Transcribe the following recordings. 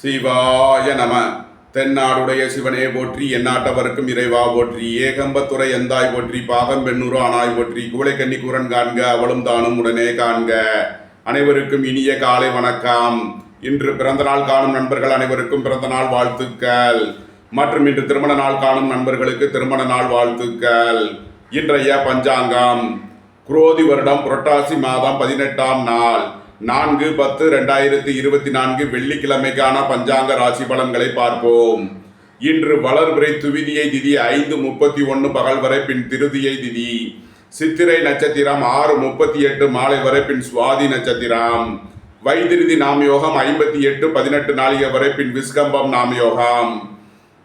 சிவாய நம. தென்னாடுடைய சிவனே போற்றி, எந்நாட்டவருக்கும் இறைவா போற்றி, ஏகம்பத்துறை எந்தாய் போற்றி, பாகம் பெண்ணூறு ஆனாய் போற்றி, குவளைக்கண்ணி கூரன் காண்க அவளும் தானும் உடனே காண்க. அனைவருக்கும் இனிய காலை வணக்கம். இன்று பிறந்த நாள் காணும் நண்பர்கள் அனைவருக்கும் பிறந்த நாள் வாழ்த்துக்கள். மற்றும் இன்று திருமண நாள் காணும் நண்பர்களுக்கு திருமண நாள் வாழ்த்துக்கள். இன்றைய பஞ்சாங்கம் குரோதி வருடம் புரட்டாசி மாதம் 18ஆம் நாள் 4/10/2024 வெள்ளிக்கிழமைக்கான பஞ்சாங்க ராசி பலன்களை பார்ப்போம். இன்று வளர்பிறை துவிதியை திதி 5:31 பகல் வரை, பின் திருதியை திதி. சித்திரை நட்சத்திரம் 6:38 மாலை வரை, பின் சுவாதி நட்சத்திரம். வைத்திருதி நாமயோகம் 58:18 நாளிகை வரை, பின் விஸ்கம்பம் நாமயோகம்.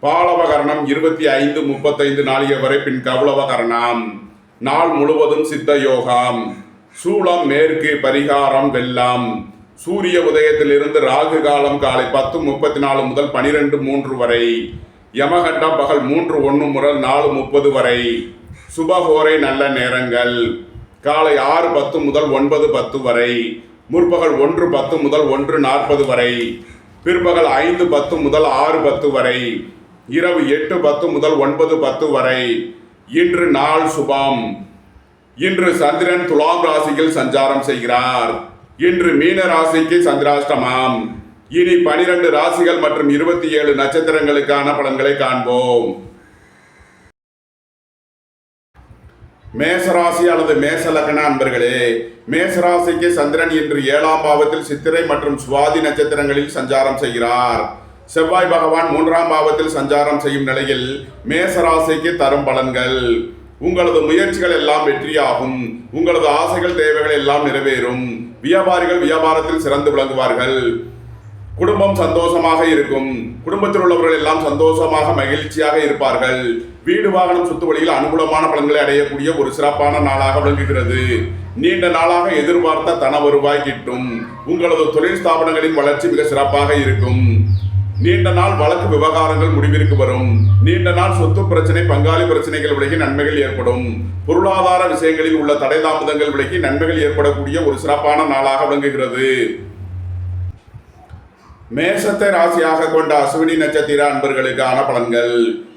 பாலவகரணம் 25:35 நாளிகை வரை, பின் கவுளவகரணம். நாள் முழுவதும் சித்த யோகம். சூளம் மேற்கு, பரிகாரம் வெள்ளம். சூரிய உதயத்திலிருந்து ராகு காலம் காலை 10:34 முதல் 12:03 வரை. யமகண்டம் பகல் 3:01 முதல் 4:30 வரை. சுபகோரை நல்ல நேரங்கள் காலை 6:10 முதல் 9:10 வரை. முற்பகல் 1:10 முதல் 1:40 வரை. பிற்பகல் 5:10 முதல் 6:10 வரை. இரவு 8:10 முதல் 9:10 வரை. இன்று நாள் சுபம். இன்று சந்திரன் துலாம் ராசியில் சஞ்சாரம் செய்கிறார். இன்று மீன ராசிக்கு சந்திராஷ்டமம். இனி 12 ராசிகள் மற்றும் 27 நட்சத்திரங்களுக்கான பலன்களை காண்போம். மேசராசி அல்லது மேச லக்ன அன்பர்களே, மேசராசிக்கு சந்திரன் இன்று 7ஆம் பாவத்தில் சித்திரை மற்றும் சுவாதி நட்சத்திரங்களில் சஞ்சாரம் செய்கிறார். செவ்வாய் பகவான் 3ஆம் பாவத்தில் சஞ்சாரம் செய்யும் நிலையில் மேசராசிக்கு தரும் பலன்கள்: உங்களது முயற்சிகள் எல்லாம் வெற்றியாகும். உங்களது ஆசைகள் தேவைகள் எல்லாம் நிறைவேறும். வியாபாரிகள் வியாபாரத்தில் சிறந்து விளங்குவார்கள். குடும்பம் சந்தோஷமாக இருக்கும். குடும்பத்தில் உள்ளவர்கள் எல்லாம் சந்தோஷமாக மகிழ்ச்சியாக இருப்பார்கள். வீடு வாகனம் சொத்து வழியில் அனுகூலமான பலன்களை அடையக்கூடிய ஒரு சிறப்பான நாளாக விளங்குகிறது. நீண்ட நாளாக எதிர்பார்த்த தன வருவாய் கிட்டும். உங்களது தொழில் ஸ்தாபனங்களின் வளர்ச்சி மிக சிறப்பாக இருக்கும். நீண்ட நாள் வழக்கு விவகாரங்கள் முடிவிற்கு வரும். நீண்ட நாள் சொத்து பிரச்சனை, பங்காளி பிரச்சனைகள் விலகி நன்மைகள் ஏற்படும். பொருளாதார விஷயங்களில் உள்ள தடை தாமதங்கள் விலகி நன்மைகள் ஏற்படக்கூடிய ஒரு சிறப்பான நாளாக விளங்குகிறது. மேசத்தை ராசியாக கொண்ட அஸ்வினி நட்சத்திர அன்பர்களுக்கான பலன்கள்: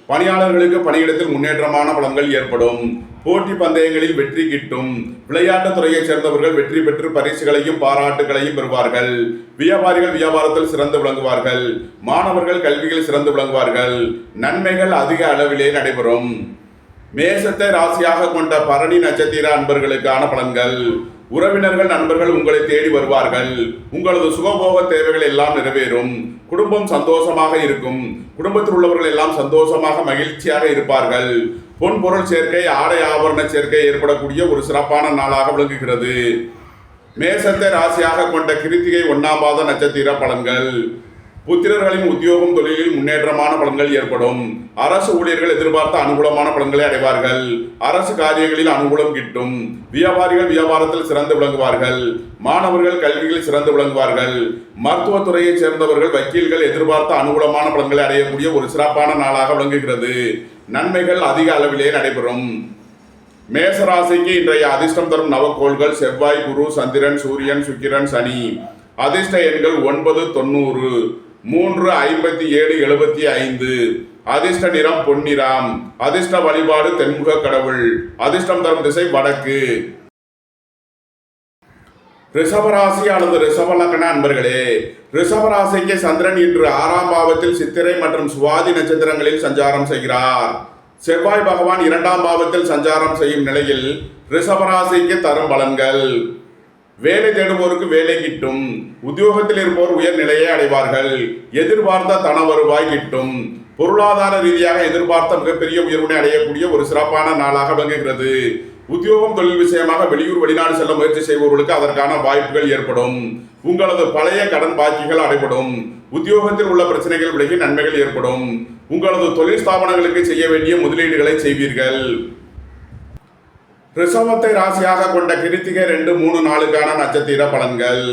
பணியாளர்களுக்கு பணியிடத்தில் முன்னேற்றமான பலன்கள் ஏற்படும். போட்டி பந்தயங்களில் வெற்றி கிட்டும். விளையாட்டுத் துறையைச் சேர்ந்தவர்கள் வெற்றி பெற்று பரிசுகளையும் பாராட்டுகளையும் பெறுவார்கள். வியாபாரிகள் வியாபாரத்தில் சிறந்து விளங்குவார்கள். மாணவர்கள் கல்வியில் சிறந்து விளங்குவார்கள். நன்மைகள் அதிக அளவிலே நடைபெறும். மேசத்தை ராசியாக கொண்ட பரணி நட்சத்திர அன்பர்களுக்கான பலன்கள்: உறவினர்கள் நண்பர்கள் உங்களை தேடி வருவார்கள். உங்களது சுகபோக தேவைகள் எல்லாம் நிறைவேறும். குடும்பம் சந்தோஷமாக இருக்கும். குடும்பத்தில் உள்ளவர்கள் எல்லாம் சந்தோஷமாக மகிழ்ச்சியாக இருப்பார்கள். பொன் பொருள் சேர்க்கை, ஆடை ஆபரண சேர்க்கை ஏற்படக்கூடிய ஒரு சிறப்பான நாளாக விளங்குகிறது. மேசத்தை ராசியாக கொண்ட கிருத்திகை 1ஆம் பாத நட்சத்திர பலன்கள்: புத்திரர்களின் உத்தியோகம் தொழிலில் முன்னேற்றமான பலன்கள் ஏற்படும். அரசு ஊழியர்கள் எதிர்பார்த்த அனுகூலமான பலன்களை அடைவார்கள். அரசு காரியங்களில் அனுகூலம் கிட்டும். வியாபாரிகள் வியாபாரத்தில் சிறந்து விளங்குவார்கள். மாணவர்கள் கல்வியில் சிறந்து விளங்குவார்கள். மருத்துவத்துறையைச் சேர்ந்தவர்கள் வக்கீல்கள் எதிர்பார்த்த அனுகூலமான பலன்களை அடையக்கூடிய ஒரு சிறப்பான நாளாக விளங்குகிறது. நன்மைகள் அதிக அளவிலே நடைபெறும். மேசராசிக்கு இன்றைய அதிர்ஷ்டம் தரும் நவக்கோள்கள்: செவ்வாய், குரு, சந்திரன், சூரியன், சுக்கிரன், சனி. அதிர்ஷ்ட எண்கள் 9, 90, 3, 57, 75. அதிர்ஷ்ட நிறம் பொன்னிறம். அதிர்ஷ்ட வழிபாடு தென்முக கடவுள். அதிர்ஷ்டம் தரும் திசை வடக்கு. ரிஷபராசி அல்லது ரிஷப லக்ன அன்பர்களே, ரிஷபராசிக்கு சந்திரன் இன்று 6ஆம் பாவத்தில் சித்திரை மற்றும் சுவாதி நட்சத்திரங்களில் சஞ்சாரம் செய்கிறார். செவ்வாய் பகவான் 2ஆம் பாவத்தில் சஞ்சாரம் செய்யும் நிலையில் ரிஷபராசிக்கு தரும் பலன்கள்: வேலை தேடுவோருக்கு வேலை கிட்டும். உத்தியோகத்தில் இருப்போர் உயர் நிலையை அடைவார்கள். எதிர்பார்த்த தன வருவாய் கிட்டும். பொருளாதார ரீதியாக எதிர்பார்த்த மிகப்பெரிய உயர்வினை அடையக்கூடிய ஒரு சிறப்பான நாளாக விளங்குகிறது. உத்தியோகம் தொழில் விஷயமாக வெளியூர் வெளிநாடு செல்ல முயற்சி செய்பவர்களுக்கு அதற்கான வாய்ப்புகள் ஏற்படும். உங்களது பழைய கடன் பாக்கிகள் அடைபடும். உத்தியோகத்தில் உள்ள பிரச்சனைகள் விலகி நன்மைகள் ஏற்படும். உங்களது தொழில் ஸ்தாபனங்களுக்கு செய்ய வேண்டிய முதலீடுகளை செய்வீர்கள். ரிஷபத்தை ராசியாக கொண்ட கிருத்திகை 2, 3 நாளுக்கான நட்சத்திர பலன்கள்: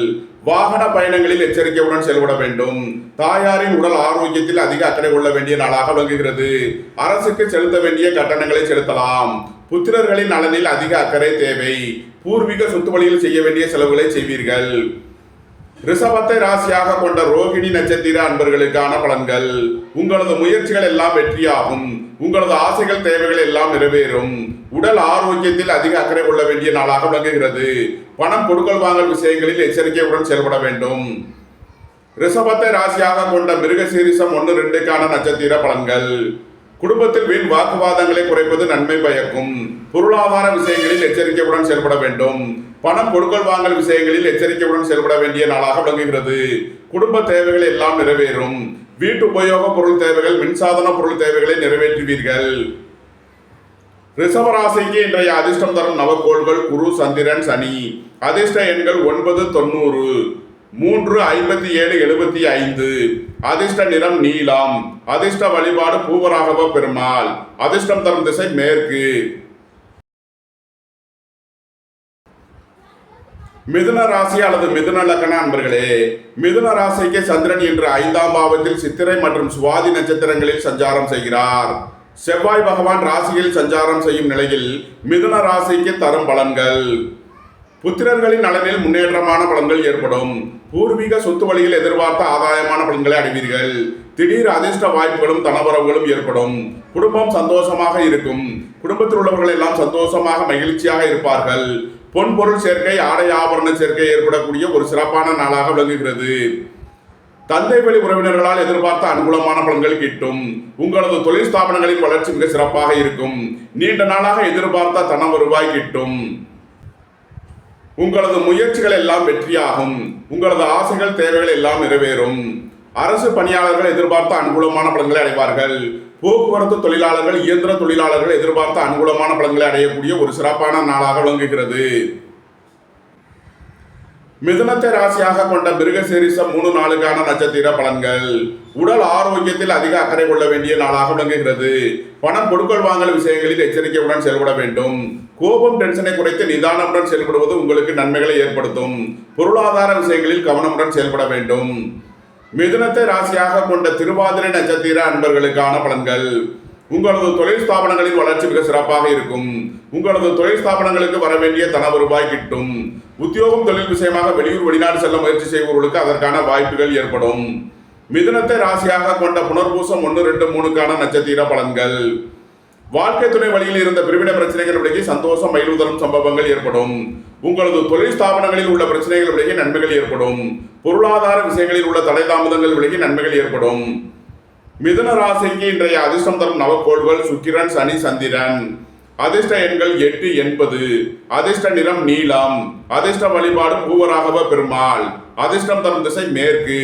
வாகன பயணங்களில் எச்சரிக்கையுடன் செயல்பட வேண்டும். தாயாரின் உடல் ஆரோக்கியத்தில் அதிக அக்கறை கொள்ள வேண்டிய நாளாக விளங்குகிறது. அரசுக்கு செலுத்த வேண்டிய கட்டணங்களை செலுத்தலாம். புத்திரர்களின் நலனில் அதிக அக்கறை தேவை. பூர்வீக சொத்து வழியில் செய்ய வேண்டிய செலவுகளை செய்வீர்கள். ரிஷபத்தை ராசியாக கொண்ட ரோகிணி நட்சத்திர அன்பர்களுக்கான பலன்கள். உங்களது முயற்சிகள் எல்லாம் வெற்றியாகும். உங்களது ஆசைகள் தேவைகள் எல்லாம் நிறைவேறும். உடல் ஆரோக்கியத்தில் அதிக அக்கறை கொள்ள வேண்டிய நாளாக விளங்குகிறது. பணம் கொடுக்கல் வாங்கல் விஷயங்களில் எச்சரிக்கையுடன் செயல்பட வேண்டும். ரிஷபத்தை ராசியாக கொண்ட மிருகசீரிசம் 1-2க்கான நட்சத்திர பலன்கள். குடும்பத்தில் வீண் வாக்குவாதங்களை குறைப்பது நன்மை பயக்கும். பொருளாதார விஷயங்களில் எச்சரிக்கையுடன் செயல்பட வேண்டும். பணம் கொடுக்கல் வாங்கல் விஷயங்களில் எச்சரிக்கையுடன் செயல்பட வேண்டிய நாளாக விளங்குகிறது. குடும்ப தேவைகள் எல்லாம் நிறைவேறும். வீட்டு உபயோக பொருள் தேவைகள், மின்சாதன பொருள் தேவைகளை நிறைவேற்றுவீர்கள். ரிஷபராசிக்கு இன்றைய அதிர்ஷ்டம் தரும் நவக்கோள்கள் குரு, சந்திரன், சனி. அதிர்ஷ்ட எண்கள் 9, 90, 3, 57, 75. அதிர்ஷ்ட நிறம் நீலம். அதிர்ஷ்ட வழிபாடு பூவராகவ பெருமாள். அதிர்ஷ்டம் தரும் திசை மேற்கு. மிதுன ராசி அல்லது மிதுன லக்ன அன்பர்களே, மிதுன ராசிக்கு சந்திரன் இன்று 5ஆம் பாவத்தில் சித்திரை மற்றும் சுவாதி நட்சத்திரங்களில் சஞ்சாரம் செய்கிறார். செவ்வாய் பகவான் ராசியில் சஞ்சாரம் செய்யும் நிலையில் மிதுன ராசிக்கு தரும் பலன்கள். புத்திரர்களின் நலனில் முன்னேற்றமான பலன்கள் ஏற்படும். பூர்வீக சொத்து வழியில் எதிர்பார்த்த ஆதாயமான பலன்களை அடைவீர்கள். திடீர் அதிர்ஷ்ட வாய்ப்புகளும் தனவரவுகளும் ஏற்படும். குடும்பம் சந்தோஷமாக இருக்கும். குடும்பத்தில் உள்ளவர்கள் எல்லாம் சந்தோஷமாக மகிழ்ச்சியாக இருப்பார்கள். பொன் பொருள் சேர்க்கை, ஆடை ஆபரண சேர்க்கை ஏற்படக்கூடிய ஒரு சிறப்பான நாளாக விளங்குகிறது. தந்தை வழி உறவினர்களால் எதிர்பார்த்த அனுகூலமான பலன்கள் கிட்டும். உங்களது தொழில் ஸ்தாபனங்களின் வளர்ச்சி மிக சிறப்பாக இருக்கும். நீண்ட நாளாக எதிர்பார்த்த தன வருவாய் கிட்டும். உங்களது முயற்சிகள் எல்லாம் வெற்றியாகும். உங்களது ஆசைகள் தேவைகள் எல்லாம் நிறைவேறும். அரசு பணியாளர்கள் எதிர்பார்த்த அனுகூலமான பலன்களை அடைவார்கள். போக்குவரத்து தொழிலாளர்கள், இயந்திர தொழிலாளர்கள் எதிர்பார்த்த அனுகூலமான பலன்களை அடையக்கூடிய ஒரு சிறப்பான நாளாக விளங்குகிறது. மிதுனத்தை ராசியாக கொண்ட மிருகசீரிசம் 3-4க்கான நட்சத்திர பலன்கள். உடல் ஆரோக்கியத்தில் அதிக அக்கறை கொள்ள வேண்டிய நாளாக விளங்குகிறது. பணம் கொடுக்கல் வாங்கல் விஷயங்களில் எச்சரிக்கையுடன் செயல்பட வேண்டும். கோபம், டென்ஷனை குறைத்து நிதானமுடன் செயல்படுவது உங்களுக்கு நன்மைகளை ஏற்படுத்தும். பொருளாதார விஷயங்களில் கவனமுடன் செயல்பட வேண்டும். மிதுனத்தை ராசியாக கொண்ட திருவாதிரை நட்சத்திர அன்பர்களுக்கான பலன்கள். உங்களது தொழில் ஸ்தாபனங்களின் வளர்ச்சி மிக சிறப்பாக இருக்கும். உங்களது தொழில் ஸ்தாபனங்களுக்கு வர வேண்டிய தன வருவாய் கிட்டும். உத்தியோகம், தொழில் விஷயமாக வெளியூர் வெளிநாடு செல்ல முயற்சி செய்பவர்களுக்கு அதற்கான வாய்ப்புகள் ஏற்படும். மிதுனத்தை ராசியாக கொண்ட புனர்பூசம் 1, 2, 3க்கான நட்சத்திர பலன்கள். வாழ்க்கை துணை வழியில் இருந்த பிரிவினை பிரச்சனைகள் விலகி சந்தோஷம், மகிழ்வுதலும் சம்பவங்கள் ஏற்படும். உங்களது தொழில் ஸ்தாபனங்களில் உள்ள பிரச்சனைகள் விலகி நன்மைகள் ஏற்படும். பொருளாதார விஷயங்களில் உள்ள தடை தாமதங்கள் விலகி நன்மைகள் ஏற்படும். மிதுன ராசிக்கு இன்றைய அதிர்ஷ்டம் தரும் நவக்கோள்கள் சுக்கிரன், சனி, சந்திரன். அதிர்ஷ்ட எண்கள் 8, 80. அதிர்ஷ்ட நிறம் நீலம். அதிர்ஷ்ட வழிபாடு பூவராகவ பெருமாள். அதிர்ஷ்டம் தரும் திசை மேற்கு.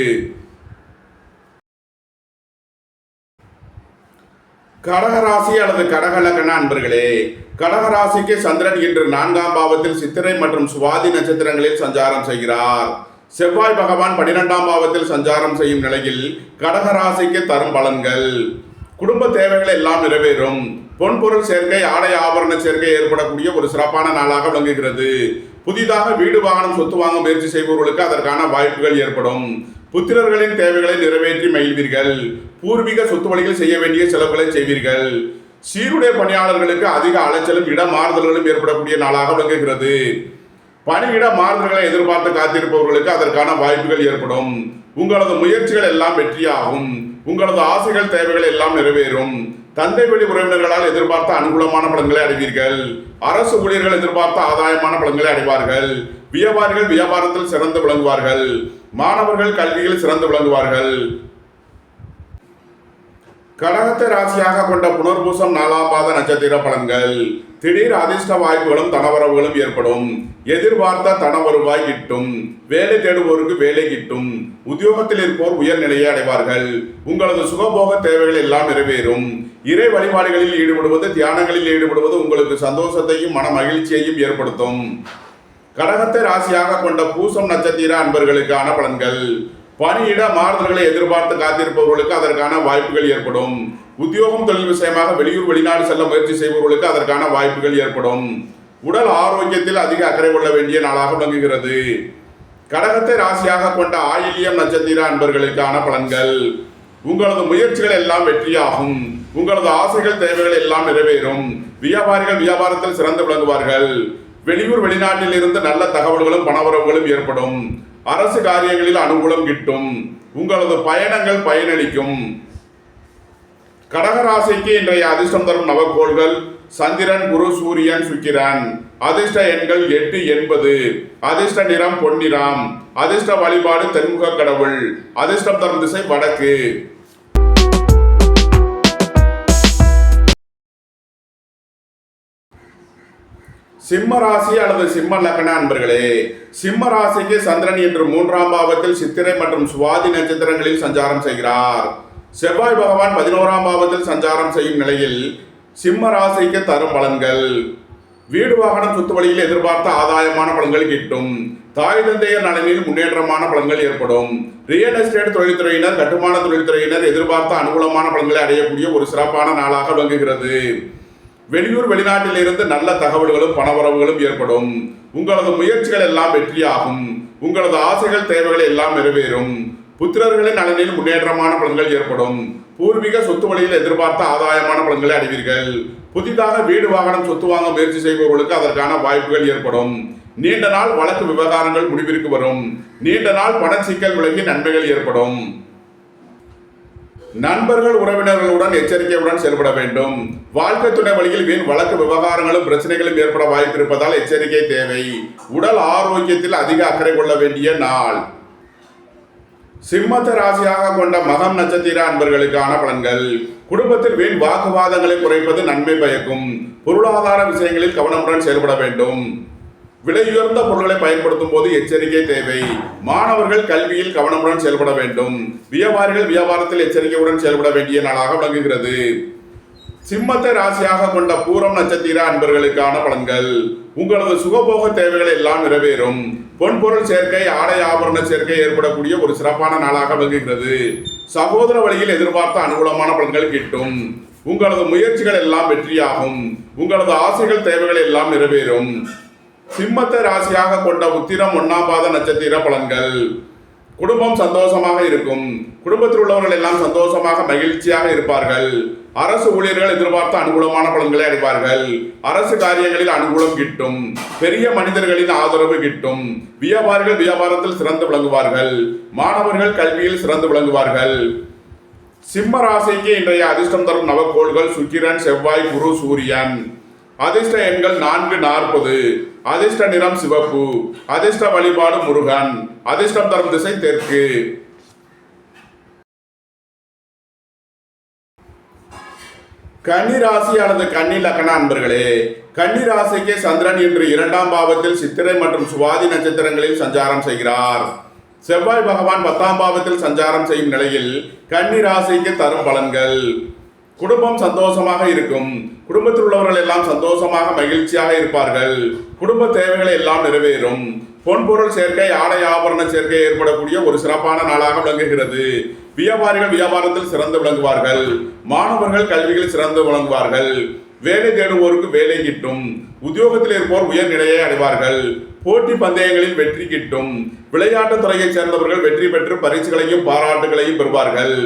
கடகராசி அல்லது கடகலக்கண அன்பர்களே, கடகராசிக்கு சந்திரன் இன்று 4ஆம் பாவத்தில் சித்திரை மற்றும் சுவாதி நட்சத்திரங்களில் சஞ்சாரம் செய்கிறார். செவ்வாய் பகவான் 12ஆம் பாவத்தில் சஞ்சாரம் செய்யும் நிலையில் கடகராசிக்கு தரும் பலன்கள். குடும்ப தேவைகள் எல்லாம் நிறைவேறும். பொன்பொருள் சேர்க்கை, ஆடை ஆபரண சேர்க்கை ஏற்படக்கூடிய ஒரு சிறப்பான நாளாக விளங்குகிறது. புதிதாக வீடு, வாகனம், சொத்து வாங்க முயற்சி செய்பவர்களுக்கு அதற்கான வாய்ப்புகள் ஏற்படும். புத்திரர்களின் தேவைகளை நிறைவேற்றி மகிழ்வீர்கள். பூர்வீக சொத்து வழியில் செய்ய வேண்டிய செலவுகளை செய்வீர்கள். சீருடை பணியாளர்களுக்கு அதிக அலைச்சலும் இட மாறுதல்களும் ஏற்படக்கூடிய நாளாக விளங்குகிறது. பணியிட மாறுதல்களை எதிர்பார்த்து காத்திருப்பவர்களுக்கு அதற்கான வாய்ப்புகள் ஏற்படும். உங்களது முயற்சிகள் எல்லாம் வெற்றியாகும். உங்களது ஆசைகள் தேவைகள் எல்லாம் நிறைவேறும். தந்தை வழி உறவினர்களால் எதிர்பார்த்த அனுகூலமான பலன்களை அடைவீர்கள். அரசு ஊழியர்கள் எதிர்பார்த்த ஆதாயமான பலன்களை அடைவார்கள். வியாபாரிகள் வியாபாரத்தில் சிறந்து விளங்குவார்கள். மாணவர்கள் கல்வியில் சிறந்து விளங்குவார்கள். கடகத்தை ராசியாக கொண்ட புனர்பூசம் 4ஆம் பாத நட்சத்திர பலன்கள். திடீர் அதிர்ஷ்ட வாய்ப்புகளும் தனவரவுகளும் ஏற்படும். எதிர்பார்த்த தன வருவாய் கிட்டும். வேலை தேடுவோருக்கு வேலை கிட்டும். உத்தியோகத்தில் இருப்போர் உயர்நிலையை அடைவார்கள். உங்களது சுகபோக தேவைகள் எல்லாம் நிறைவேறும். இறை வழிபாடுகளில் ஈடுபடுவது, தியானங்களில் ஈடுபடுவது உங்களுக்கு சந்தோஷத்தையும் மன மகிழ்ச்சியையும் ஏற்படுத்தும். கடகத்தை ராசியாக கொண்ட பூசம் நட்சத்திர அன்பர்களுக்கான பலன்கள். பணியிட மாறுதல்களை எதிர்பார்த்து காத்திருப்பவர்களுக்கு அதற்கான வாய்ப்புகள் ஏற்படும். உத்தியோகம், தொழில் விஷயமாக வெளியூர் வெளிநாடு செல்ல முயற்சி செய்பவர்களுக்கு அதற்கான வாய்ப்புகள் ஏற்படும். உடல் ஆரோக்கியத்தில் அதிக அக்கறை கொள்ள வேண்டிய நாளாக விளங்குகிறது. கடகத்தை ராசியாக கொண்ட ஆயில்யம் நட்சத்திர அன்பர்களுக்கான பலன்கள். உங்களது முயற்சிகள் எல்லாம் வெற்றியாகும். உங்களது ஆசைகள் தேவைகள் எல்லாம் நிறைவேறும். வியாபாரிகள் வியாபாரத்தில் சிறந்து விளங்குவார்கள். வெளியூர் வெளிநாட்டில் இருந்து நல்ல தகவல்களும் பணவரவுகளும் ஏற்படும். அரசு காரியங்களில் அனுகூலம் கிட்டும். உங்களது பயணங்கள் பயனளிக்கும். கடகராசிக்கு இன்றைய அதிர்ஷ்டம் தரும் நவக்கோள்கள் சந்திரன், குரு, சூரியன், சுக்கிரன். அதிர்ஷ்ட எண்கள் 8, 80. அதிர்ஷ்ட நிறம் பொன்னிறம். அதிர்ஷ்ட வழிபாடு தென்முக கடவுள். அதிர்ஷ்டம் தரும் திசை வடக்கு. சிம்ம ராசி அல்லது சிம்ம லக்ன அன்பர்களே, சிம்ம ராசிக்கு சந்திரன் இன்று 3ஆம் பாவத்தில் சித்திரை மற்றும் சுவாதி நட்சத்திரங்களில் சஞ்சாரம் செய்கிறார். செவ்வாய் பகவான் 11ஆம் பாவத்தில் சஞ்சாரம் செய்யும் நிலையில் சிம்ம ராசிக்கு தரும் பலன்கள்: வீடு வாகனம் சொத்து வழியில் எதிர்பார்த்த ஆதாயமான பலன்கள் கிட்டும். தாய் தந்தையர் நலனில் முன்னேற்றமான பலன்கள் ஏற்படும். ரியல் எஸ்டேட் தொழில்துறையினர், கட்டுமான தொழில்துறையினர் எதிர்பார்த்த அனுகூலமான பலன்களை அடையக்கூடிய ஒரு சிறப்பான நாளாக விளங்குகிறது. வெளியூர் வெளிநாட்டில் இருந்து நல்ல தகவல்களும் பணவரவுகளும் ஏற்படும். உங்களது முயற்சிகள் எல்லாம் வெற்றியாகும். உங்களது ஆசைகள் தேவைகள் எல்லாம் நிறைவேறும். புத்திரர்களின் நலனில் முன்னேற்றமான பலன்கள் ஏற்படும். பூர்வீக சொத்து வழியில் எதிர்பார்த்த ஆதாயமான பலன்களை அடைவீர்கள். புதிதாக வீடு வாகனம் சொத்து வாங்க முயற்சி செய்பவர்களுக்கு அதற்கான வாய்ப்புகள் ஏற்படும். நீண்ட நாள் வழக்கு விவகாரங்கள் முடிவிற்கு வரும். நீண்ட நாள் பண சிக்கல் விலகி நன்மைகள் ஏற்படும். நண்பர்கள் உறவினர்களுடன் எச்சரிக்கையுடன் செயல்பட வேண்டும். வாழ்க்கை துணை வழியில் வீண் வழக்கு விவகாரங்களும் பிரச்சனைகளும் ஏற்பட வாய்ப்பிருப்பதால் எச்சரிக்கை தேவை. உடல் ஆரோக்கியத்தில் அதிக அக்கறை கொள்ள வேண்டிய நாள். சிம்மத்தை ராசியாக கொண்ட மகம் நட்சத்திர அன்பர்களுக்கான பலன்கள்: குடும்பத்தில் வீண் வாக்குவாதங்களை குறைப்பது நன்மை பயக்கும். பொருளாதார விஷயங்களில் கவனமுடன் செயல்பட வேண்டும். விலையுயர்ந்த பொருட்களை பயன்படுத்தும் போது எச்சரிக்கை தேவை. மாணவர்கள் கல்வியில் கவனமுடன் செயல்பட வேண்டும். வியாபாரிகள் வியாபாரத்தில் எச்சரிக்கையுடன் செயல்பட வேண்டிய நாளாக விளங்குகிறது. சிம்மத்தை ராசியாக கொண்ட பூரம் நட்சத்திர அன்பர்களுக்கான பலன்கள்: உங்களது சுகபோக தேவைகள் எல்லாம் நிறைவேறும். பொன்பொருள் சேர்க்கை, ஆடை ஆபரண சேர்க்கை ஏற்படக்கூடிய ஒரு சிறப்பான நாளாக விளங்குகிறது. சகோதர வழியில் எதிர்பார்த்த அனுகூலமான பலன்கள் கிட்டும். உங்களது முயற்சிகள் எல்லாம் வெற்றியாகும். உங்களது ஆசைகள் தேவைகள் எல்லாம் நிறைவேறும். சிம்மத்தை ராசியாக கொண்ட உத்திரம் 1ஆம் பாத நட்சத்திர பலன்கள்: குடும்பம் சந்தோஷமாக இருக்கும். குடும்பத்தில் உள்ளவர்கள் எல்லாம் சந்தோஷமாக மகிழ்ச்சியாக இருப்பார்கள். அரசு ஊழியர்கள் எதிர்பார்த்த அனுகூலமான பலன்களை அடைவார்கள். அரசு காரியங்களில் அனுகூலம் கிட்டும். பெரிய மனிதர்களின் ஆதரவு கிட்டும். வியாபாரிகள் வியாபாரத்தில் சிறந்து விளங்குவார்கள். மாணவர்கள் கல்வியில் சிறந்து விளங்குவார்கள். சிம்ம ராசிக்கு இன்றைய அதிர்ஷ்டம் தரும் நவக்கோள்கள் சுக்கிரன், செவ்வாய், குரு, சூரியன். அதிர்ஷ்ட எண்கள் 4, 40. அதிர்ஷ்ட நிறம் சிவப்பு. அதிர்ஷ்ட வழிபாடு முருகன். அதிர்ஷ்டம் தரும் திசை தெற்கு. கன்னி ராசி அல்லது கன்னி லக்ன அன்பர்களே, கன்னி ராசிக்கு சந்திரன் இன்று 2ஆம் பாவத்தில் சித்திரை மற்றும் சுவாதி நட்சத்திரங்களில் சஞ்சாரம் செய்கிறார். செவ்வாய் பகவான் 10ஆம் பாவத்தில் சஞ்சாரம் செய்யும் நிலையில் கன்னி ராசிக்கு தரும் பலன்கள்: குடும்பம் சந்தோஷமாக இருக்கும். குடும்பத்தில் உள்ளவர்கள் எல்லாம் சந்தோஷமாக மகிழ்ச்சியாக இருப்பார்கள். குடும்ப தேவைகளை எல்லாம் நிறைவேறும். பொன்பொருள் சேர்க்கை, ஆடை ஆபரண சேர்க்கை ஏற்படக்கூடிய ஒரு சிறப்பான நாளாக விளங்குகிறது. வியாபாரிகள் வியாபாரத்தில் சிறந்து விளங்குவார்கள். மாணவர்கள் கல்வியில் சிறந்து விளங்குவார்கள். வேலை தேடுவோருக்கு வேலை கிட்டும். உத்தியோகத்தில் இருப்போர் உயர்நிலையை அடைவார்கள். போட்டி பந்தயங்களில் வெற்றி கிட்டும். விளையாட்டுத் துறையைச் சேர்ந்தவர்கள் வெற்றி பெற்று பரிசுகளையும் பாராட்டுகளையும் பெறுவார்கள்.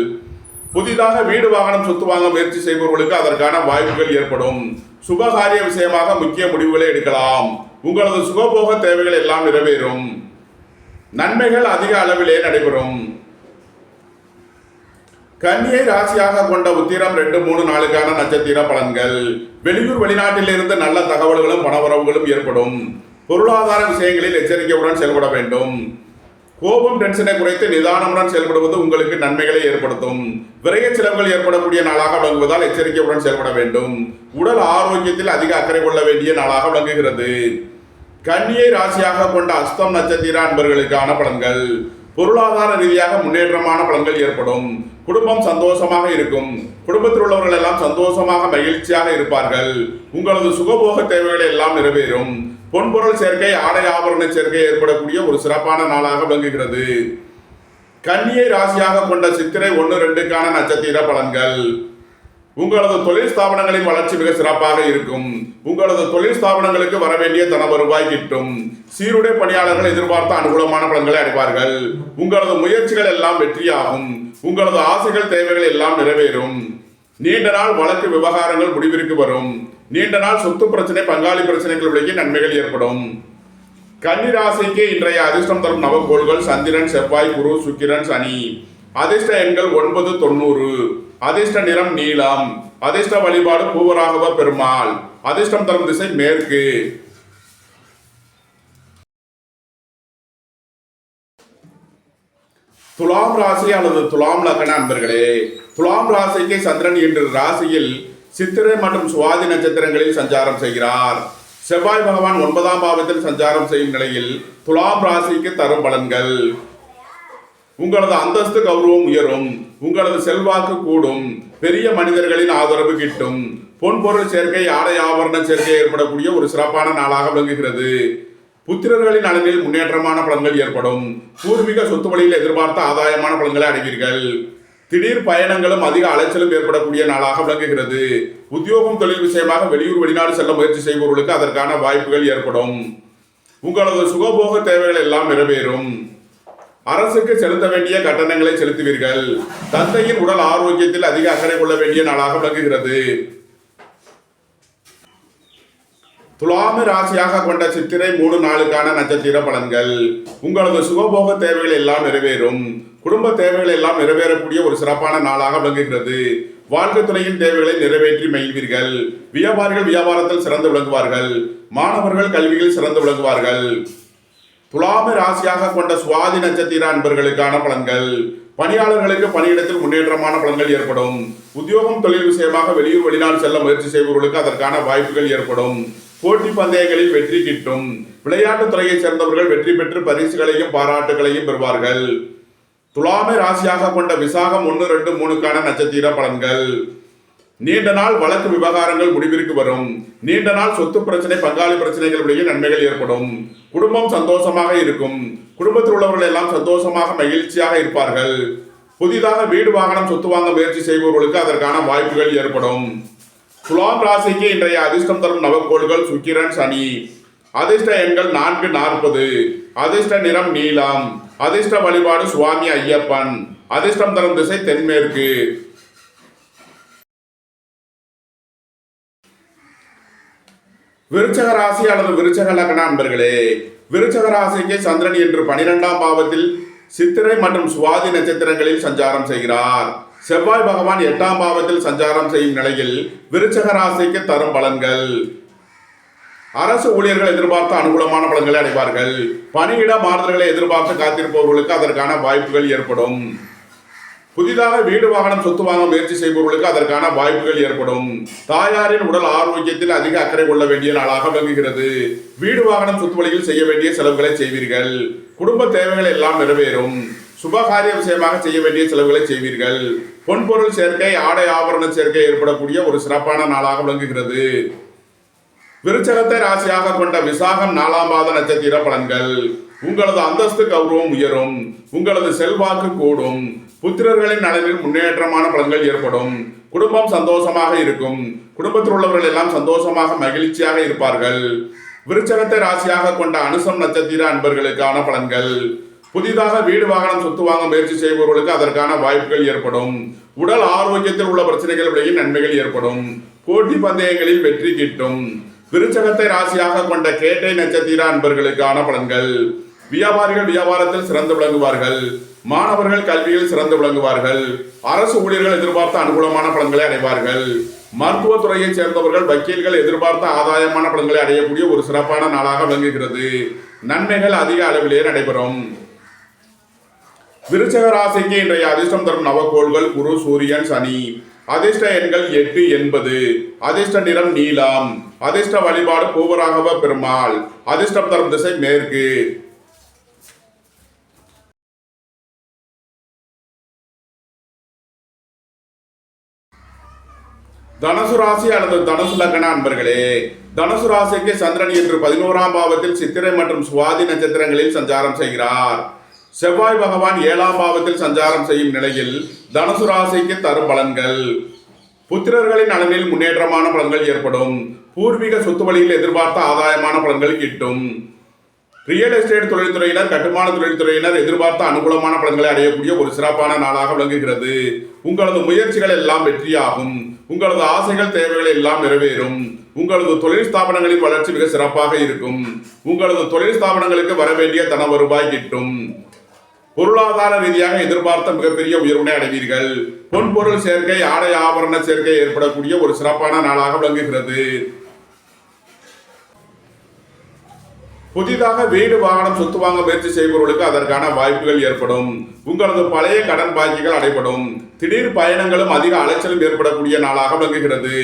புதிதாக வீடு வாகனம் சொத்து வாங்க முயற்சி செய்பவர்களுக்கு அதற்கான வாய்ப்புகள் ஏற்படும். சுபகாரிய விஷயமாக முக்கிய முடிவுகளை எடுக்கலாம். உங்களது சுகபோக தேவைகள் எல்லாம் நிறைவேறும். நன்மைகள் அதிக அளவிலே நடைபெறும். கன்னியை ராசியாக கொண்ட உத்திரம் 2, 3, 4க்கான நட்சத்திர பலன்கள்: வெளியூர் வெளிநாட்டில் இருந்து நல்ல தகவல்களும் பணவரவுகளும் ஏற்படும். பொருளாதார விஷயங்களில் எச்சரிக்கையுடன் செயல்பட வேண்டும். கோபம் டென்ஷனை குறைத்து நிதானமுடன் செயல்படுவது உங்களுக்கு நன்மைகளை ஏற்படுத்தும். விரைய செலவுகள் ஏற்படக்கூடிய நாளாக விளங்குவதால் எச்சரிக்கையுடன் செயல்பட வேண்டும். உடல் ஆரோக்கியத்தில் அதிக அக்கறை கொள்ள வேண்டிய நாளாக விளங்குகிறது. கன்னியை ராசியாக கொண்ட அஸ்தம் நட்சத்திர அன்பர்களுக்கான பலன்கள்: பொருளாதார ரீதியாக முன்னேற்றமான பலன்கள் ஏற்படும். குடும்பம் சந்தோஷமாக இருக்கும். குடும்பத்தில் உள்ளவர்கள் எல்லாம் சந்தோஷமாக மகிழ்ச்சியாக இருப்பார்கள். உங்களது சுகபோக தேவைகள் எல்லாம் நிறைவேறும். பொன்பொருள் சேர்க்கை, ஆடை ஆபரண சேர்க்கை ஏற்படக்கூடிய ஒரு சிறப்பான நாளாக விளங்குகிறது. கன்னியை ராசியாக கொண்ட சித்திரை 1, 2க்கான நட்சத்திர பலன்கள்: உங்களது தொழில் ஸ்தாபனங்களின் வளர்ச்சி மிக சிறப்பாக இருக்கும். உங்களது தொழில் ஸ்தாபனங்களுக்கு வரவேண்டிய தன வருவாய் கிட்டும். சீருடை பணியாளர்கள் எதிர்பார்த்த அனுகூலமான பலன்களை அடைவார்கள். உங்களது முயற்சிகள் எல்லாம் வெற்றியாகும். உங்களது ஆசைகள் தேவைகள் எல்லாம் நிறைவேறும். நீண்ட நாள் வழக்கு விவகாரங்கள் முடிவிற்கு வரும். நீண்ட நாள் சொத்து பிரச்சனை, பங்காளி பிரச்சனைகள் விலகி நன்மைகள் ஏற்படும். கன்னி ராசிக்கு இன்றைய அதிர்ஷ்டம் தரும் நவகோள்கள் சந்திரன், செவ்வாய், குரு, சுக்கிரன், சனி. அதிர்ஷ்ட எண்கள் 9, 90. அதிர்ஷ்ட நிறம் நீலம். அதிர்ஷ்ட வழிபாடு பூவராகவ பெருமாள். அதிர்ஷ்டம் தரும் திசை மேற்கு. துலாம் ராசி அல்லது துலாம் லக்ன அன்பர்களே, துலாம் ராசிக்கு சந்திரன் இன்று ராசியில் சித்திரை மற்றும் சுவாதி நட்சத்திரங்களில் சஞ்சாரம் செய்கிறார். செவ்வாய் பகவான் 9ஆம் பாவத்தில் சஞ்சாரம் செய்யும் நிலையில் துலாம் ராசிக்கு தரும் பலன்கள்: உங்களது அந்தஸ்து கௌரவம் உயரும், உங்களது செல்வாக்கு கூடும், பெரிய மனிதர்களின் ஆதரவு கிட்டும், பொன்பொருள் சேர்க்கை, ஆடை ஆபரண சேர்க்கை ஏற்படக்கூடிய ஒரு சிறப்பான நாளாக விளங்குகிறது. புத்திரர்களின் நலனில் முன்னேற்றமான பலன்கள் ஏற்படும். பூர்வீக சொத்து வழியில் எதிர்பார்த்த ஆதாயமான பலன்களை அடைவீர்கள். திடீர் பயணங்களும் அதிக அலைச்சலும் ஏற்படக்கூடிய நாளாக விளங்குகிறது. உத்தியோகம், தொழில் விஷயமாக வெளியூர் வெளிநாடு செல்ல முயற்சி செய்பவர்களுக்கு அதற்கான வாய்ப்புகள் ஏற்படும். உங்களது சுகபோக தேவைகள் எல்லாம் நிறைவேறும். அரசுக்கு செலுத்த வேண்டிய கட்டணங்களை செலுத்துவீர்கள். தந்தையின் உடல் ஆரோக்கியத்தில் அதிக அக்கறை கொள்ள வேண்டிய நாளாக விளங்குகிறது. துலாமி ராசியாக கொண்ட சித்திரை 3 நாளுக்கான நட்சத்திர பலன்கள்: உங்களது சுகபோக தேவைகள் எல்லாம் நிறைவேறும். குடும்ப தேவைகள் எல்லாம் நிறைவேறக்கூடிய ஒரு சிறப்பான நாளாக விளங்குகிறது. வாழ்க்கை துணையின் தேவைகளை நிறைவேற்றி மகிழ்வீர்கள். வியாபாரிகள் வியாபாரத்தில் சிறந்து விளங்குவார்கள். மாணவர்கள் கல்வியில் சிறந்து விளங்குவார்கள். துலாமி ராசியாக கொண்ட சுவாதி நட்சத்திர அன்பர்களுக்கான பலன்கள்: பணியாளர்களுக்கு பணியிடத்தில் முன்னேற்றமான பலன்கள் ஏற்படும். உத்தியோகம், தொழில் விஷயமாக வெளியூர் வெளிநாடு செல்ல முயற்சி செய்பவர்களுக்கு அதற்கான வாய்ப்புகள் ஏற்படும். போட்டி பந்தயங்களில் வெற்றி கிட்டும். விளையாட்டுத் துறையைச் சேர்ந்தவர்கள் வெற்றி பெற்று பரிசுகளையும் பாராட்டுகளையும் பெறுவார்கள். துலாமை ராசியாக கொண்ட விசாகம் 1, 2, 3க்கான நட்சத்திர பலன்கள்: நீண்ட நாள் வழக்கு விவகாரங்கள் முடிவிற்கு வரும். நீண்ட நாள் சொத்து பிரச்சனை, பங்காளி பிரச்சனைகளுடைய நன்மைகள் ஏற்படும். குடும்பம் சந்தோஷமாக இருக்கும். குடும்பத்தில் உள்ளவர்கள் எல்லாம் சந்தோஷமாக மகிழ்ச்சியாக இருப்பார்கள். புதிதாக வீடு, வாகனம், சொத்து வாங்க முயற்சி செய்பவர்களுக்கு அதற்கான வாய்ப்புகள் ஏற்படும். துலாம் ராசிக்கு இன்றைய அதிர்ஷ்டம் தரும் நவகோள்கள் சுக்கிரன், சனி. அதிர்ஷ்ட எண்கள் 4, 40. அதிர்ஷ்ட நிறம் நீலம். அதிர்ஷ்ட வழிபாடு சுவாமி ஐயப்பன். அதிர்ஷ்டம் தரும் திசை தென்மேற்கு. விருச்சக ராசி அல்லது விருச்சக லக்ன அன்பர்களே, விருச்சக ராசிக்கு சந்திரன் இன்று 12ஆம் பாவத்தில் சித்திரை மற்றும் சுவாதி நட்சத்திரங்களில் சஞ்சாரம் செய்கிறார். செவ்வாய் பகவான் 8ஆம் பாவத்தில் சஞ்சாரம் செய்யும் நிலையில் விருச்சக ராசிக்கு தரும் பலன்கள்: அரசு ஊழியர்கள் எதிர்பார்த்த அனுகூலமான பலன்களை அடைவார்கள். பணியிட மாறுதல்களை எதிர்பார்த்து காத்திருப்பவர்களுக்கு அதற்கான வாய்ப்புகள் ஏற்படும். புதிதாக வீடு, வாகனம், சொத்து வாங்க முயற்சி செய்பவர்களுக்கு அதற்கான வாய்ப்புகள் ஏற்படும். தாயாரின் உடல் ஆரோக்கியத்தில் அதிக அக்கறை கொள்ள வேண்டிய நாளாக விளங்குகிறது. வீடு, வாகனம், சொத்து வழியில் செய்ய வேண்டிய செலவுகளை செய்வீர்கள். குடும்ப தேவைகள் எல்லாம் நிறைவேறும். சுபகாரிய விஷயமாக செய்ய வேண்டிய செலவுகளை செய்வீர்கள். பொன்பொருள் சேர்க்கை, ஆடை ஆபரண சேர்க்கை ஏற்படக்கூடிய ஒரு சிறப்பான நாளாக விளங்குகிறது. விருச்சகத்தை ராசியாக கொண்ட விசாகம் 4ஆம் பாத நட்சத்திர பலன்கள்: உங்களது அந்தஸ்து கௌரவம் உயரும். உங்களது செல்வாக்கு கூடும். புத்திரர்களின் நலனில் முன்னேற்றமான பலன்கள் ஏற்படும். குடும்பம் சந்தோஷமாக இருக்கும். குடும்பத்தில் உள்ளவர்கள் எல்லாம் சந்தோஷமாக மகிழ்ச்சியாக இருப்பார்கள். விருச்சகத்தை ராசியாக கொண்ட அனுசம் நட்சத்திர அன்பர்களுக்கான பலன்கள்: புதிதாக வீடு, வாகனம், சொத்து வாங்க முயற்சி செய்பவர்களுக்கு அதற்கான வாய்ப்புகள் ஏற்படும். உடல் ஆரோக்கியத்தில் உள்ள பிரச்சனைகள் விலகி நன்மைகள் ஏற்படும். போட்டி பந்தயங்களில் வெற்றி கிட்டும். விருச்சகத்தை ராசியாக கொண்ட கேட்டை நட்சத்திர அன்பர்களுக்கான பலன்கள்: வியாபாரிகள் வியாபாரத்தில் சிறந்து விளங்குவார்கள். மாணவர்கள் கல்வியில் சிறந்து விளங்குவார்கள். அரசு ஊழியர்கள் எதிர்பார்த்த அனுகூலமான பலன்களை அடைவார்கள். மருத்துவத்துறையைச் சேர்ந்தவர்கள், வக்கீல்கள் எதிர்பார்த்த ஆதாயமான பலன்களை அடையக்கூடிய ஒரு சிறப்பான நாளாக விளங்குகிறது. நன்மைகள் அதிக அளவிலேயே நடைபெறும். விருச்சக ராசிக்கு இன்றைய அதிர்ஷ்டம் தரும் நவகோள்கள் குரு, சூரியன், சனி. அதிர்ஷ்ட எண்கள் 8, 80. அதிர்ஷ்ட நிறம் நீலம். அதிர்ஷ்ட வழிபாடு பூவராகவ பெருமாள். அதிர்ஷ்டம் தரும் திசை மேற்கு. தனுசு ராசி அல்லது தனுசு லக்ன அன்பர்களே, தனுசு ராசிக்கு சந்திரன் இன்று 11ஆம் பாவத்தில் சித்திரை மற்றும் சுவாதி நட்சத்திரங்களில் சஞ்சாரம் செய்கிறார். செவ்வாய் பகவான் 7ஆம் பாவத்தில் சஞ்சாரம் செய்யும் நிலையில் தனுசு ராசிக்கு தரும் பலன்கள்: புத்திரர்களின் நலனில் முன்னேற்றமான பலன்கள் ஏற்படும். பூர்வீக சொத்து வழியில் எதிர்பார்த்த ஆதாயமான பலன்கள் கிட்டும். ரியல் எஸ்டேட் தொழில்துறையினர், கட்டுமான தொழில்துறையினர் எதிர்பார்த்த அனுகூலமான பலன்களை அடையக்கூடிய ஒரு சிறப்பான நாளாக விளங்குகிறது. உங்களது முயற்சிகள் எல்லாம் வெற்றியாகும். உங்களது ஆசைகள், தேவைகள் எல்லாம் நிறைவேறும். உங்களது தொழில் ஸ்தாபனங்களின் வளர்ச்சி மிக சிறப்பாக இருக்கும். உங்களது தொழில் ஸ்தாபனங்களுக்கு வர வேண்டிய தன வருவாய் கிட்டும். பொருளாதார ரீதியாக எதிர்பார்த்த மிகப்பெரிய உயர்வினை அடைவீர்கள். பொன்பொருள் சேர்க்கை, ஆடை ஆபரண சேர்க்கை ஏற்படக்கூடிய ஒரு சிறப்பான நாளாக விளங்குகிறது. புதிதாக வீடு, வாகனம், சொத்து வாங்க முயற்சி செய்பவர்களுக்கு அதற்கான வாய்ப்புகள் ஏற்படும். உங்களது பழைய கடன் பாக்கிகள் அடைபடும். திடீர் பயணங்களும் அதிக அலைச்சலும் ஏற்படக்கூடிய நாளாக விளங்குகிறது.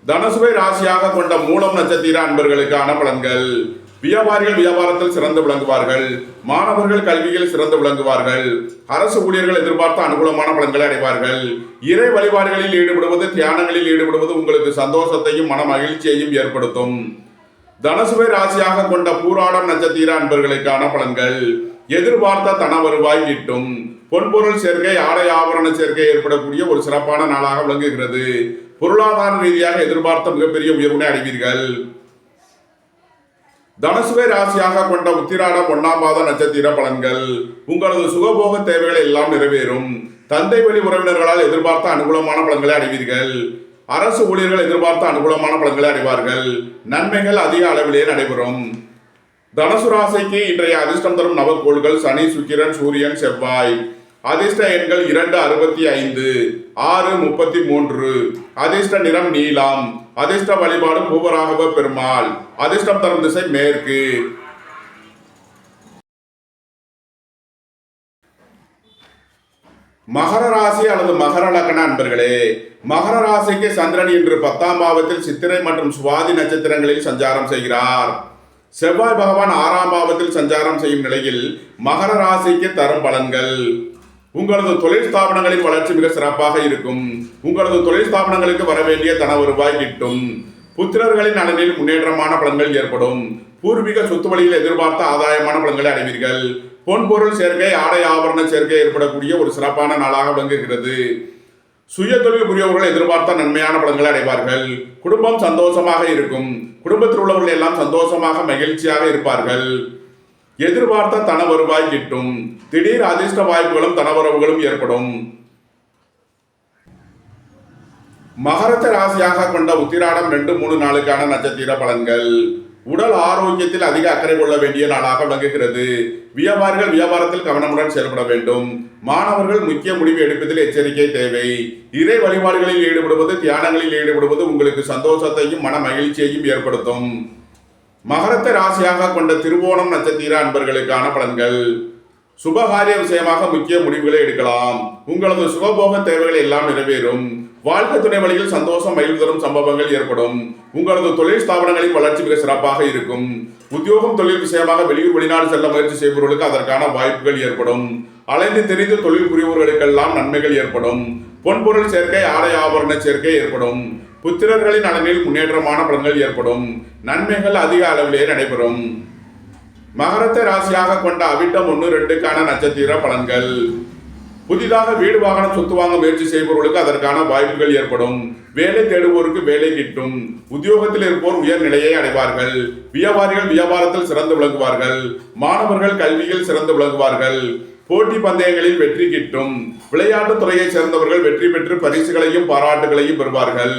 தனுசுவை ராசியாக கொண்ட மூலம் நட்சத்திர அன்பர்களுக்கான பலன்கள். வியாபாரிகள் வியாபாரத்தில் சிறந்து விளங்குவார்கள். மாணவர்கள் கல்வியில் சிறந்து விளங்குவார்கள். அரசு ஊழியர்கள் எதிர்பார்த்த அனுகூலமான பலன்களை அடைவார்கள். இறை வழிபாடுகளில் ஈடுபடுவது, தியானங்களில் ஈடுபடுவது உங்களுக்கு சந்தோஷத்தையும் மன மகிழ்ச்சியையும் ஏற்படுத்தும். தனுசுவை ராசியாக கொண்ட பூராடம் நட்சத்திர அன்பர்களுக்கான பலன்கள். எதிர்பார்த்த தன வருவாய் கிட்டும். பொன்பொருள் சேர்க்கை, ஆடை ஆபரண சேர்க்கை ஏற்படக்கூடிய ஒரு சிறப்பான நாளாக விளங்குகிறது. பொருளாதார ரீதியாக எதிர்பார்த்த மிகப்பெரிய உயர்வினை அடைவீர்கள். தனுசுவை ராசியாக கொண்ட உத்திராடம் 1ஆம் பாத நட்சத்திர பலன்கள். உங்களது சுகபோக தேவைகள் எல்லாம் நிறைவேறும். தந்தை வழி உறவினர்களால் எதிர்பார்த்த அனுகூலமான பலன்களை அடைவீர்கள். அரசு ஊழியர்கள் எதிர்பார்த்த அனுகூலமான பலன்களை அடைவார்கள். நன்மைகள் அதிக அளவிலே நடைபெறும். தனுசு ராசிக்கு இன்றைய அதிர்ஷ்டம் தரும் நவக்கோள்கள் சனி, சுக்கிரன், சூரியன், செவ்வாய். அதிர்ஷ்ட எண்கள் 2, 65, 6, 33. அதிர்ஷ்ட நிறம் நீலம். அதிர்ஷ்ட வழிபாடு பூவராகவ பெருமாள். அதிர்ஷ்டம் தரும் திசை மேற்கு. மகர ராசி அல்லது மகர லக்ன அன்பர்களே, மகர ராசிக்கு சந்திரன் இன்று 10ஆம் பாவத்தில் சித்திரை மற்றும் சுவாதி நட்சத்திரங்களில் சஞ்சாரம் செய்கிறார். செவ்வாய் பகவான் 6ஆம் பாவத்தில் சஞ்சாரம் செய்யும் நிலையில் மகர ராசிக்கு தரும் பலன்கள். உங்களது தொழில் ஸ்தாபனங்களின் வளர்ச்சி மிக சிறப்பாக இருக்கும். உங்களது தொழில் ஸ்தாபனங்களுக்கு வர வேண்டிய தன வருவாய் கிட்டும். புத்திரர்களின் நலனில் முன்னேற்றமான பலன்கள் ஏற்படும். பூர்வீக சொத்து வழியில் எதிர்பார்த்த ஆதாயமான பலன்களை அடைவீர்கள். பொன்பொருள் சேர்க்கை, ஆடை ஆபரண சேர்க்கை ஏற்படக்கூடிய ஒரு சிறப்பான நாளாக விளங்குகிறது. சுய தொழில் புரியவர்கள் எதிர்பார்த்த நன்மையான பலன்களை அடைவார்கள். குடும்பம் சந்தோஷமாக இருக்கும். குடும்பத்தில் உள்ளவர்கள் எல்லாம் சந்தோஷமாக மகிழ்ச்சியாக இருப்பார்கள். எதிர்பார்த்த தன வருவாய் கிட்டும். திடீர் அதிர்ஷ்ட வாய்ப்புகளும் தனவரவுகளும் ஏற்படும். மகரத்தை ராசியாக கொண்ட உத்திராடம் 2, 3 நாளுக்கான நட்சத்திர பலன்கள். உடல் ஆரோக்கியத்தில் அதிக அக்கறை கொள்ள வேண்டிய நாளாக விளங்குகிறது. வியாபாரிகள் வியாபாரத்தில் கவனமுடன் செயல்பட வேண்டும். மாணவர்கள் முக்கிய முடிவு எடுப்பதில் எச்சரிக்கை தேவை. இறை வழிபாடுகளில் ஈடுபடுவது, தியானங்களில் ஈடுபடுவது உங்களுக்கு சந்தோஷத்தையும் மன மகிழ்ச்சியையும் ஏற்படுத்தும். மகரத்தை ராசியாக கொண்ட திருவோணம் நட்சத்திர அன்பர்களுக்கான பலன்கள். சுபகாரிய விஷயமாக முக்கிய முடிவுகளை எடுக்கலாம். உங்களது சுகபோக தேவைகள் எல்லாம் நிறைவேறும். வாழ்க்கை துணை வழியில் சந்தோஷம், மகிழ்வு தரும் சம்பவங்கள் ஏற்படும். உங்களது தொழில் ஸ்தாபனங்களின் வளர்ச்சி மிக சிறப்பாக இருக்கும். உத்தியோகம், தொழில் விஷயமாக வெளியூர் வெளிநாடு செல்ல முயற்சி செய்பவர்களுக்கு அதற்கான வாய்ப்புகள் ஏற்படும். அலைந்து தெரிந்து தொழில் புரிபவர்களுக்கெல்லாம் நன்மைகள் ஏற்படும். பொன்பொருள் சேர்க்கை, ஆடை ஆபரண சேர்க்கை ஏற்படும். புத்திரர்களின் நலனில் முன்னேற்றமான பலன்கள் ஏற்படும். நன்மைகள் அதிக அளவிலே நடைபெறும். மகரத்தை ராசியாக கொண்ட அவிட்டம் 1, 2க்கான நட்சத்திர பலன்கள். புதிதாக வீடு, வாகனம், சொத்து வாங்க முயற்சி செய்பவர்களுக்கு அதற்கான வாய்ப்புகள் ஏற்படும். வேலை தேடுவோருக்கு வேலை கிட்டும். உத்தியோகத்தில் இருப்போர் உயர் நிலையை அடைவார்கள். வியாபாரிகள் வியாபாரத்தில் சிறந்து விளங்குவார்கள். மாணவர்கள் கல்வியில் சிறந்து விளங்குவார்கள். போட்டி பந்தயங்களில் வெற்றி கிட்டும். விளையாட்டுத் துறையை சேர்ந்தவர்கள் வெற்றி பெற்று பரிசுகளையும் பாராட்டுகளையும் பெறுவார்கள்.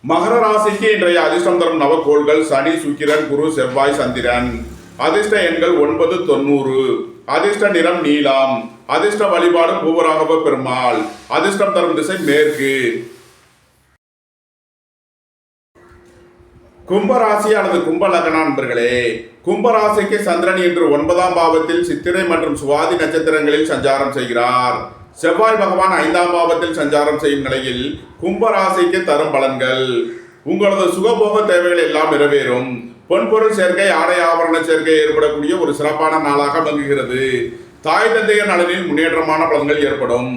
மகர ராசிக்கு இன்றைய அதிர்ஷ்டம் தரும் நவக்கோள்கள் சனி, சுக்கிரன், குரு, செவ்வாய், சந்திரன். அதிர்ஷ்ட எண்கள் 9, 90. அதிர்ஷ்ட நிறம் நீலம். அதிர்ஷ்ட வழிபாடு பூவராகவ பெருமாள். அதிர்ஷ்டம் தரும் திசை மேற்கு. கும்பராசி அல்லது கும்ப லக்ன நண்பர்களே, கும்பராசிக்கு சந்திரன் இன்று 9ஆம் பாவத்தில் சித்திரை மற்றும் சுவாதி நட்சத்திரங்களில் சஞ்சாரம் செய்கிறார். செவ்வாய் பகவான் 5ஆம் பாவத்தில் சஞ்சாரம் செய்யும் நிலையில் கும்பராசிக்கு தரும் பலன்கள். உங்களது சுகபோக தேவைகள் எல்லாம் நிறைவேறும். பொன்பொருள் சேர்க்கை, ஆடை ஆபரண சேர்க்கை ஏற்படக்கூடிய ஒரு சிறப்பான நாளாக விளங்குகிறது. தாய் தந்தையர் நலனில் முன்னேற்றமான பலன்கள் ஏற்படும்.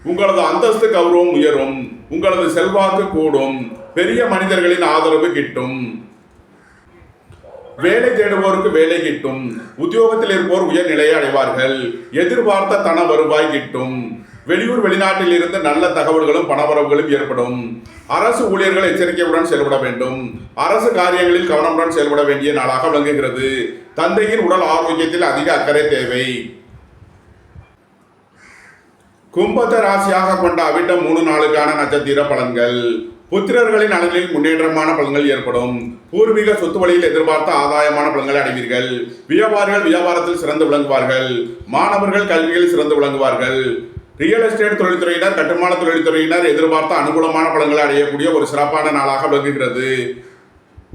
உங்களது அந்தஸ்து, கௌரவம் உயரும். உங்களது செல்வாக்கு கூடும். பெரிய மனிதர்களின் ஆதரவு கிட்டும். வேலை தேடுவோருக்கு வேலை கிட்டும். உத்தியோகத்தில் இருப்போர் உயர் நிலையை அடைவார்கள். எதிர்பார்த்த தன வருவாய் கிட்டும். வெளியூர் வெளிநாட்டில் இருந்து நல்ல தகவல்களும் பணவரவுகளும் ஏற்படும். அரசு ஊழியர்கள் எச்சரிக்கையுடன் செயல்பட வேண்டும். அரசு காரியங்களில் கவனமுடன் செயல்பட வேண்டிய நாளாக விளங்குகிறது. தந்தையின் உடல் ஆரோக்கியத்தில் அதிக அக்கறை தேவை. கும்பத்தை ராசியாக கொண்ட அவிட்டம் 3 நாளுக்கான நட்சத்திர பலன்கள். புத்திரர்களின் நலனில் முன்னேற்றமான பலன்கள் ஏற்படும். பூர்வீக சொத்து வழியில் எதிர்பார்த்த ஆதாயமான பலன்களை அடைவீர்கள். வியாபாரிகள் வியாபாரத்தில் சிறந்து விளங்குவார்கள். மாணவர்கள் கல்வியில் சிறந்து விளங்குவார்கள். ரியல் எஸ்டேட் தொழில்துறையினர், கட்டுமான தொழில்துறையினர் எதிர்பார்த்த அனுகூலமான பலன்களை அடையக்கூடிய ஒரு சிறப்பான நாளாக விளங்குகிறது.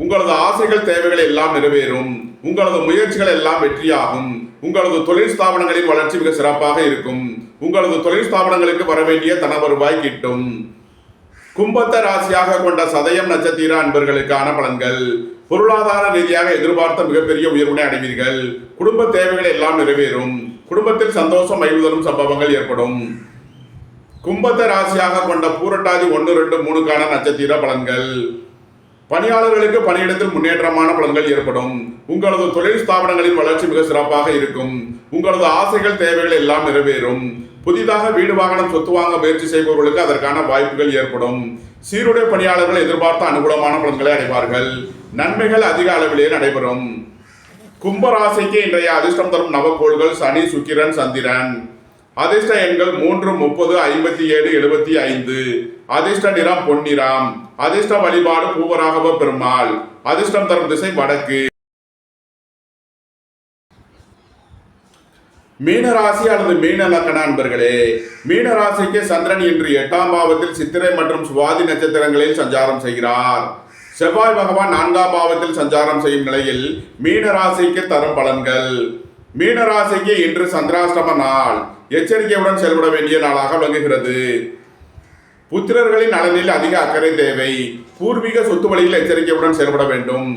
உங்களது ஆசைகள் தேவைகள் எல்லாம் நிறைவேறும். உங்களது முயற்சிகள் எல்லாம் வெற்றியாகும். உங்களது தொழில் ஸ்தாபனங்களின் வளர்ச்சி மிக சிறப்பாக இருக்கும். உங்களது தொழில் ஸ்தாபனங்களுக்கு வர வேண்டிய தன வருவாய் கிட்டும். கும்பத்தை ராசியாக கொண்ட சதயம் நட்சத்திர அன்பர்களுக்கான பலன்கள். பொருளாதார ரீதியாக எதிர்பார்த்த மிகப்பெரிய உயர்வினை அடைவீர்கள். குடும்ப தேவைகள் எல்லாம் நிறைவேறும். குடும்பத்தில் சந்தோஷம் மகிழ்வு சம்பவங்கள் ஏற்படும். கும்பத்தை ராசியாக கொண்ட பூரட்டாதி 1, 2, 3க்கான நட்சத்திர பலன்கள். பணியாளர்களுக்கு பணியிடத்தில் முன்னேற்றமான பலன்கள் ஏற்படும். உங்களது தொழில் ஸ்தாபனங்களின் வளர்ச்சி மிக சிறப்பாக இருக்கும். உங்களது ஆசைகள் தேவைகள் எல்லாம் நிறைவேறும். புதிதாக வீடு வாகனம் சொத்து வாங்க முயற்சி செய்பவர்களுக்கு அதற்கான வாய்ப்புகள் ஏற்படும். சீருடை பணியாளர்கள் எதிர்பார்த்த அனுகூலமான பலன்களை அடைவார்கள். நன்மைகள் அதிக அளவிலே நடைபெறும். கும்பராசிக்கு இன்றைய அதிர்ஷ்டம் தரும் நவக்கோள்கள் சனி, சுக்கிரன், சந்திரன். அதிர்ஷ்ட எண்கள் 3, 30, 57, 75. அதிர்ஷ்ட நிறம் பொன்னிறம். அதிர்ஷ்ட வழிபாடு பூவராகவ பெருமாள். அதிர்ஷ்டம் தரும் திசை வடக்கு. மீனராசி அல்லது மீன லக்கண அன்பர்களே, மீனராசிக்கு சந்திரன் இன்று 8ஆம் பாவத்தில் சித்திரை மற்றும் சுவாதி நட்சத்திரங்களில் சஞ்சாரம் செய்கிறார். செவ்வாய் பகவான் 4ஆம் பாவத்தில் சஞ்சாரம் செய்யும் நிலையில் மீனராசிக்கு தரும் பலன்கள். மீனராசிக்கு இன்று சந்திராஷ்டம நாள். எச்சரிக்கையுடன் செயல்பட வேண்டிய நாளாக விளங்குகிறது. புத்திரர்களின் நலனில் அதிக அக்கறை தேவை. பூர்வீக சொத்து வழியில் எச்சரிக்கையுடன் செயல்பட வேண்டும்.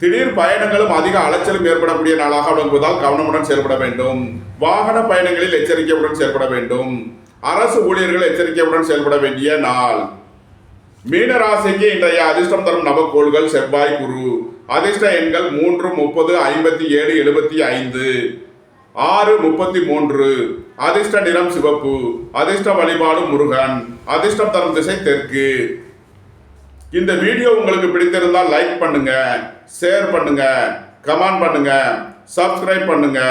திடீர் பயணங்களும் அதிக அலைச்சலும் ஏற்படக்கூடிய நாளாக விளங்குவதால் கவனமுடன் செயல்பட வேண்டும். வாகன பயணங்களில் எச்சரிக்கையுடன் செயல்பட வேண்டும். அரசு ஊழியர்கள் எச்சரிக்கையுடன் செயல்பட வேண்டிய நாள். மீனராசிக்கு இன்றைய அதிர்ஷ்டம் தரும் நவக்கோள்கள் செவ்வாய், குரு. அதிர்ஷ்ட எண்கள் 3, 30, 57, 75. 6, 33. அதிர்ஷ்ட நிறம் சிவப்பு. அதிர்ஷ்ட வழிபாடு முருகன். அதிர்ஷ்டம் தரும் திசை தெற்கு. இந்த வீடியோ உங்களுக்கு பிடித்திருந்தால் லைக் பண்ணுங்க, ஷேர் பண்ணுங்க, கமெண்ட் பண்ணுங்க, சப்ஸ்கிரைப் பண்ணுங்க.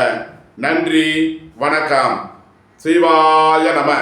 நன்றி, வணக்கம். சிவாய நம.